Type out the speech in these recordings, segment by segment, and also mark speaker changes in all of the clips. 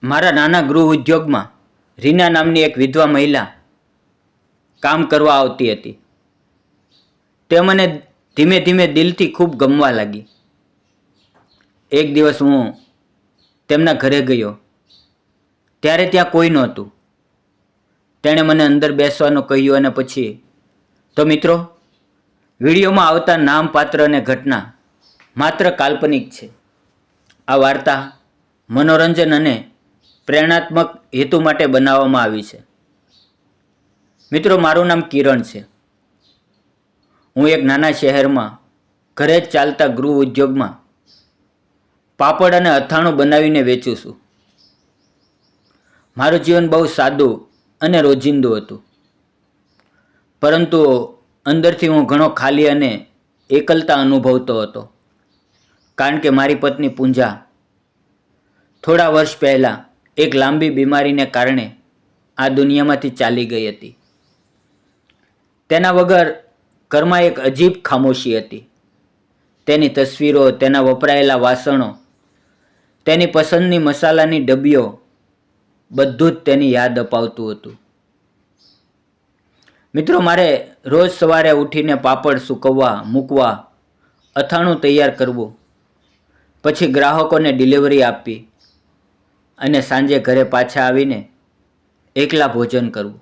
Speaker 1: મારા નાના ગૃહ ઉદ્યોગમાં રીના નામની એક વિધવા મહિલા કામ કરવા આવતી હતી. તે મને ધીમે ધીમે દિલથી ખૂબ ગમવા લાગી. એક દિવસ હું તેમના ઘરે ગયો ત્યારે ત્યાં કોઈ નહોતું. તેણે મને અંદર બેસવાનું કહ્યું અને પછી તો મિત્રો, વિડીયોમાં આવતા નામ, પાત્ર અને ઘટના માત્ર કાલ્પનિક છે. આ વાર્તા મનોરંજન અને પ્રેરણાત્મક હેતુ માટે બનાવવામાં આવી છે. મિત્રો, મારું નામ કિરણ છે. હું એક નાના શહેરમાં ઘરે જ ચાલતા ગૃહ ઉદ્યોગમાં પાપડ અને અથાણું બનાવીને વેચું છું. મારું જીવન બહુ સાદું અને રોજિંદું હતું, પરંતુ અંદરથી હું ઘણો ખાલી અને એકલતા અનુભવતો હતો. કારણ કે મારી પત્ની પૂંજા થોડા વર્ષ પહેલાં એક લાંબી બીમારીને કારણે આ દુનિયામાંથી ચાલી ગઈ હતી. તેના વગર ઘરમાં એક અજીબ ખામોશી હતી. તેની તસવીરો, તેના વપરાયેલા વાસણો, તેની પસંદની મસાલાની ડબ્બીઓ, બધું જ તેની યાદ અપાવતું હતું. મિત્રો, મારે રોજ સવારે ઉઠીને પાપડ સૂકવવા મૂકવા, અથાણું તૈયાર કરવું, પછી ગ્રાહકોને ડિલિવરી આપવી અને સાંજે ઘરે પાછા આવીને એકલા ભોજન કરવું.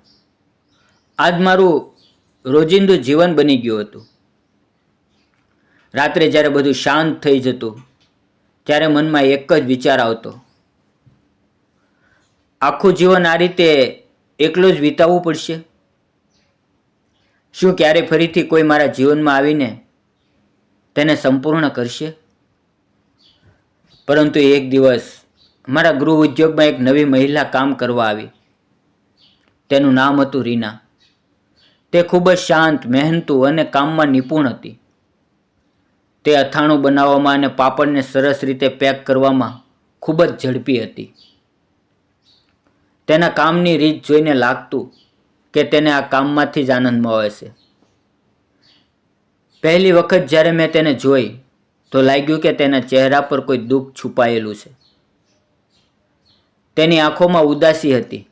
Speaker 1: આજ મારું રોજિંદું જીવન બની ગયું હતું. રાત્રે જ્યારે બધું શાંત થઈ જતું ત્યારે મનમાં એક જ વિચાર આવતો: આખું જીવન આ રીતે એકલું જ વિતાવવું પડશે? શું ક્યારે ફરીથી કોઈ મારા જીવનમાં આવીને તેને સંપૂર્ણ કરશે? પરંતુ એક દિવસ મારા ગૃહ ઉદ્યોગમાં એક નવી મહિલા કામ કરવા આવી. તેનું નામ હતું રીના. તે ખૂબ જ શાંત, મહેનતુ અને કામમાં નિપુણ હતી. તે અથાણું બનાવવામાં અને પાપડને સરસ રીતે પેક કરવામાં ખૂબ જ ઝડપી હતી. તેના કામની રીત જોઈને લાગતું કે તેને આ કામમાંથી જ આનંદ મળે છે. પહેલી વખત જ્યારે મેં તેને જોઈ તો લાગ્યું કે તેના ચહેરા પર કોઈ દુઃખ છુપાયેલું છે. તેની આંખોમાં ઉદાસી હતી,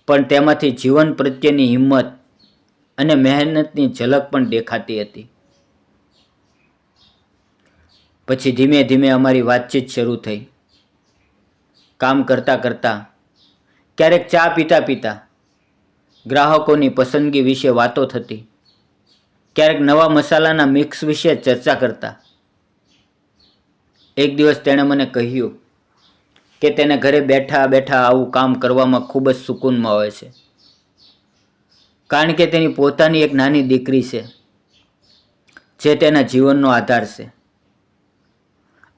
Speaker 1: પણ તેમાંથી જીવન પ્રત્યેની હિંમત અને મહેનતની ઝલક પણ દેખાતી હતી. પછી ધીમે ધીમે અમારી વાતચીત શરૂ થઈ. કામ કરતાં કરતાં, ક્યારેક ચા પીતા પીતા ગ્રાહકોની પસંદગી વિશે વાતો થતી, ક્યારેક નવા મસાલાના મિક્સ વિશે ચર્ચા કરતા. એક દિવસ તેણે મને કહ્યું કે તેને ઘરે બેઠા બેઠા આવું કામ કરવામાં ખૂબ જ સુકૂન મળે છે, કારણ કે તેની પોતાની એક નાની દીકરી છે જે તેના જીવનનો આધાર છે.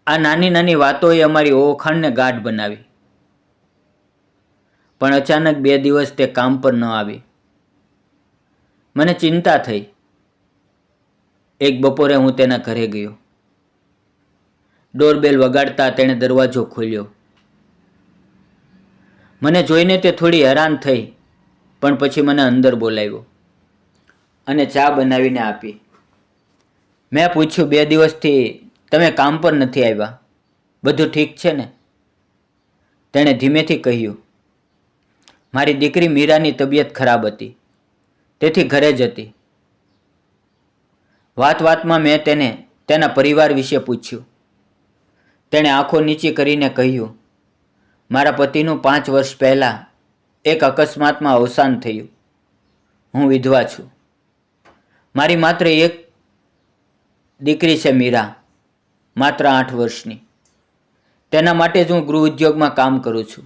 Speaker 1: આ નાની નાની વાતોએ અમારી ઓળખાણને ગાઢ બનાવી. પણ અચાનક 2 દિવસ તે કામ પર ન આવી. મને ચિંતા થઈ. એક બપોરે હું તેના ઘરે ગયો. ડોરબેલ વગાડતા તેણે દરવાજો ખોલ્યો. મને જોઈને તે થોડી હેરાન થઈ, પણ પછી મને અંદર બોલાવ્યો અને ચા બનાવીને આપી. મેં પૂછ્યું, 2 દિવસથી તમે કામ પર નથી આવ્યા, બધું ઠીક છે ને? તેણે ધીમેથી કહ્યું, મારી દીકરી મીરાની તબિયત ખરાબ હતી, તેથી ઘરે જ હતી. વાત વાતમાં મેં તેને તેના પરિવાર વિશે પૂછ્યું. તેણે આંખો નીચી કરીને કહ્યું, મારા પતિનું 5 વર્ષ પહેલાં એક અકસ્માતમાં અવસાન થયું. હું વિધવા છું. મારી માત્ર એક દીકરી છે, મીરા, માત્ર 8 વર્ષની. તેના માટે જ હું ગૃહ ઉદ્યોગમાં કામ કરું છું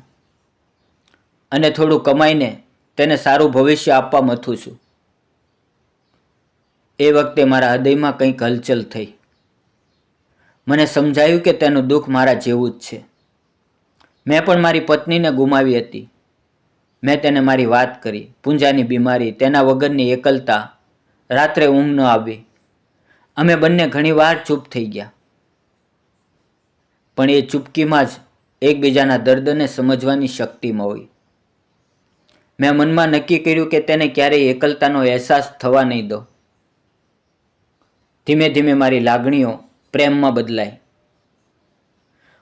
Speaker 1: અને થોડું કમાઈને તેને સારું ભવિષ્ય આપવા મથું છું. એ વખતે મારા હૃદયમાં કંઈક હલચલ થઈ. મને સમજાયું કે તેનું દુઃખ મારા જેવું જ છે. મેં પણ મારી પત્નીને ગુમાવી હતી. મેં તેને મારી વાત કરી, પૂંજાની બીમારી, તેના વગરની એકલતા, રાત્રે ઊંઘ ન આવી. અમે બંને ઘણીવાર ચૂપ થઈ ગયા, પણ એ ચૂપકીમાં જ એકબીજાના દર્દને સમજવાની શક્તિ મળી. મેં મનમાં નક્કી કર્યું કે તેને ક્યારેય એકલતાનો અહેસાસ થવા નહીં દો. ધીમે ધીમે મારી લાગણીઓ પ્રેમમાં બદલાઈ.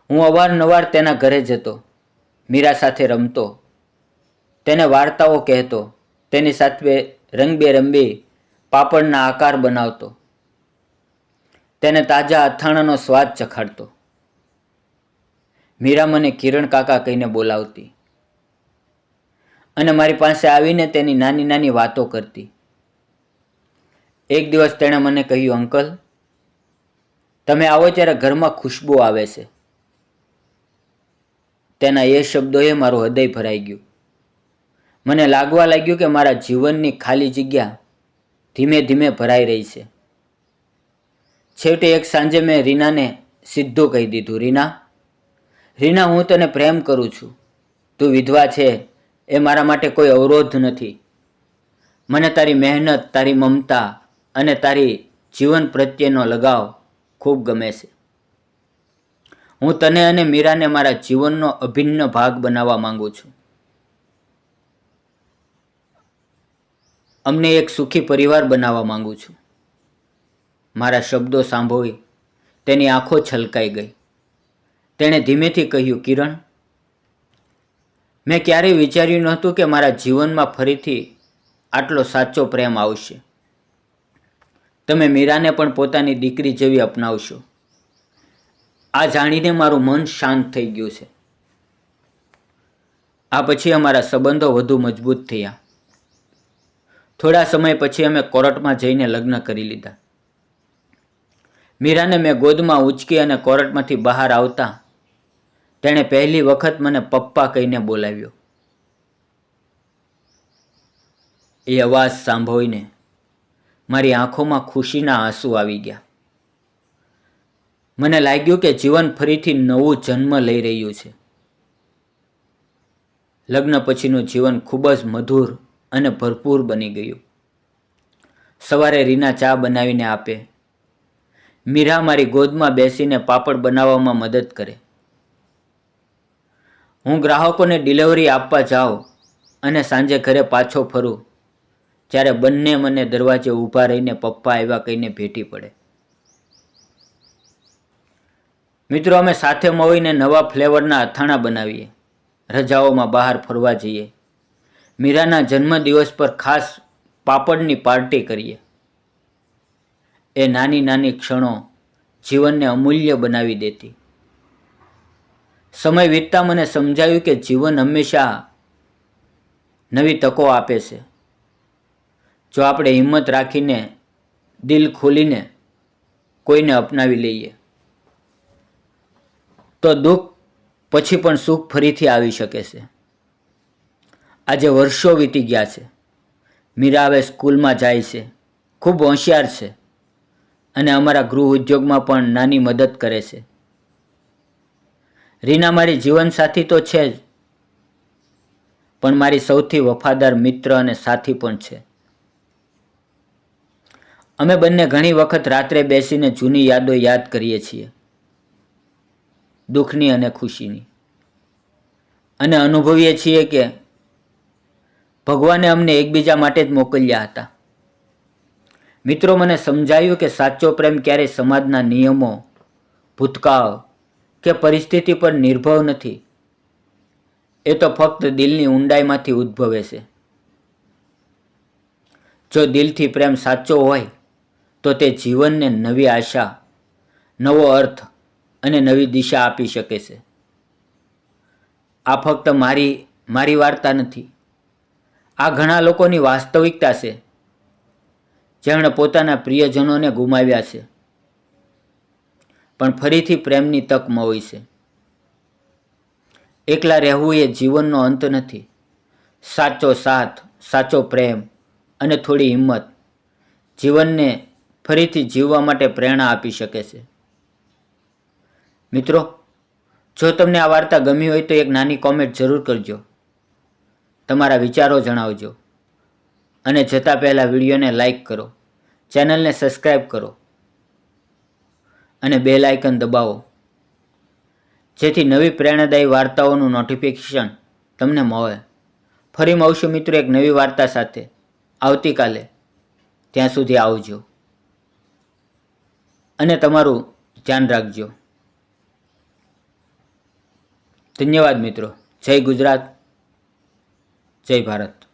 Speaker 1: હું અવારનવાર તેના ઘરે જતો, મીરા સાથે રમતો, તેને વાર્તાઓ કહેતો, તેની સાથે રંગબેરંગી પાપડના આકાર બનાવતો, તેને તાજા અથાણાનો સ્વાદ ચખાડતો. મીરા મને કિરણ કાકા કહીને બોલાવતી અને મારી પાસે આવીને તેની નાની નાની વાતો કરતી. એક દિવસ તેણે મને કહ્યું, અંકલ, તમે આવો ત્યારે ઘરમાં ખુશ્બુ આવે છે. તેના એ શબ્દોએ મારું હૃદય ભરાઈ ગયું. મને લાગવા લાગ્યું કે મારા જીવનની ખાલી જગ્યા ધીમે ધીમે ભરાઈ રહી છે. છેવટે એક સાંજે મેં રીનાને સીધું કહી દીધું, રીના, હું તને પ્રેમ કરું છું. તું વિધવા છે એ મારા માટે કોઈ અવરોધ નથી. મને તારી મહેનત, તારી મમતા અને તારી જીવન પ્રત્યેનો લગાવ ખૂબ ગમે છે. હું તને અને મીરાને મારા જીવનનો અભિન્ન ભાગ બનાવવા માંગુ છું. અમને એક સુખી પરિવાર બનાવવા માંગુ છું. મારા શબ્દો સાંભળી તેની આંખો છલકાઈ ગઈ. તેણે ધીમેથી કહ્યું, કિરણ, મેં ક્યારેય વિચાર્યું નહોતું કે મારા જીવનમાં ફરીથી આટલો સાચો પ્રેમ આવશે. તમે મીરાને પણ પોતાની દીકરી જેવી અપનાવશો. આ જાણીને મારું મન શાંત થઈ ગયું છે. આ પછી અમારા સંબંધો વધુ મજબૂત થયા. થોડા સમય પછી અમે કોર્ટમાં જઈને લગ્ન કરી લીધા. મીરાને મેં ગોદમાં ઉંચકી અને કોર્ટમાંથી બહાર આવતા તેણે પહેલી વખત મને પપ્પા કહીને બોલાવ્યો. એ અવાજ સાંભળીને મારી આંખોમાં ખુશીના આંસુ આવી ગયા. મને લાગ્યું કે જીવન ફરીથી નવું જન્મ લઈ રહ્યું છે. લગ્ન પછીનું જીવન ખૂબ જ મધુર અને ભરપૂર બની ગયું. સવારે રીના ચા બનાવીને આપે. મીરા મારી ગોદમાં બેસીને પાપડ બનાવવામાં મદદ કરે. હું ગ્રાહકોને ડિલિવરી આપવા જાઉં અને સાંજે ઘરે પાછો ફરું ત્યારે બંને મને દરવાજે ઊભા રહીને પપ્પા આવ્યા કહીને ભેટી પડે. મિત્રો, અમે સાથે મળીને નવા ફ્લેવરના અથાણા બનાવીએ, રજાઓમાં બહાર ફરવા જઈએ, મીરાના જન્મદિવસ પર ખાસ પાપડની પાર્ટી કરીએ. એ નાની નાની ક્ષણો જીવનને અમૂલ્ય બનાવી દેતી. સમય વીતતા મને સમજાયું કે જીવન હંમેશા નવી તકો આપે છે. જો આપણે હિંમત રાખીને, દિલ ખોલીને કોઈને અપનાવી લઈએ તો દુઃખ પછી પણ સુખ ફરીથી આવી શકે છે. આજે વર્ષો વીતી ગયા છે. મીરા હવે સ્કૂલમાં જાય છે, ખૂબ હોશિયાર છે અને અમારા ગૃહ ઉદ્યોગમાં પણ નાની મદદ કરે છે. રીના મારી જીવનસાથી તો છે જ, પણ મારી સૌથી વફાદાર મિત્ર અને સાથી પણ છે. અમે બંને ઘણી વખત રાત્રે બેસીને જૂની યાદો યાદ કરીએ છીએ, દુઃખની અને ખુશીની, અને અનુભવીએ છીએ કે ભગવાને અમને એકબીજા માટે જ મોકલ્યા હતા. મિત્રો, મને સમજાયું કે સાચો પ્રેમ ક્યારેય સમાજના નિયમો, ભૂતકાળ કે પરિસ્થિતિ પર નિર્ભર નથી. એ તો ફક્ત દિલની ઊંડાઈમાંથી ઉદ્ભવે છે. જો દિલથી પ્રેમ સાચો હોય તો તે જીવનને નવી આશા, નવો અર્થ અને નવી દિશા આપી શકે છે. આ ફક્ત મારી વાર્તા નથી. આ ઘણા લોકોની વાસ્તવિકતા છે જેમણે પોતાના પ્રિયજનોને ગુમાવ્યા છે પણ ફરીથી પ્રેમની તક મળી છે. એકલા રહેવું એ જીવનનો અંત નથી. સાચો સાથ, સાચો પ્રેમ અને થોડી હિંમત જીવનને ફરીથી જીવવા માટે પ્રેરણા આપી શકે છે. મિત્રો, જો તમને આ વાર્તા ગમી હોય તો એક નાની કોમેન્ટ જરૂર કરજો. તમારા વિચારો જણાવજો અને જતાં પહેલાં વિડીયોને લાઈક કરો, ચેનલને સબસ્ક્રાઈબ કરો અને બેલ આઇકન દબાવો જેથી નવી પ્રેરણાદાયી વાર્તાઓનું નોટિફિકેશન તમને મળે. ફરી મળશું મિત્રો એક નવી વાર્તા સાથે આવતીકાલે. ત્યાં સુધી આવજો અને તમારું ધ્યાન રાખજો. ધન્યવાદ મિત્રો. જય ગુજરાત, જય ભારત.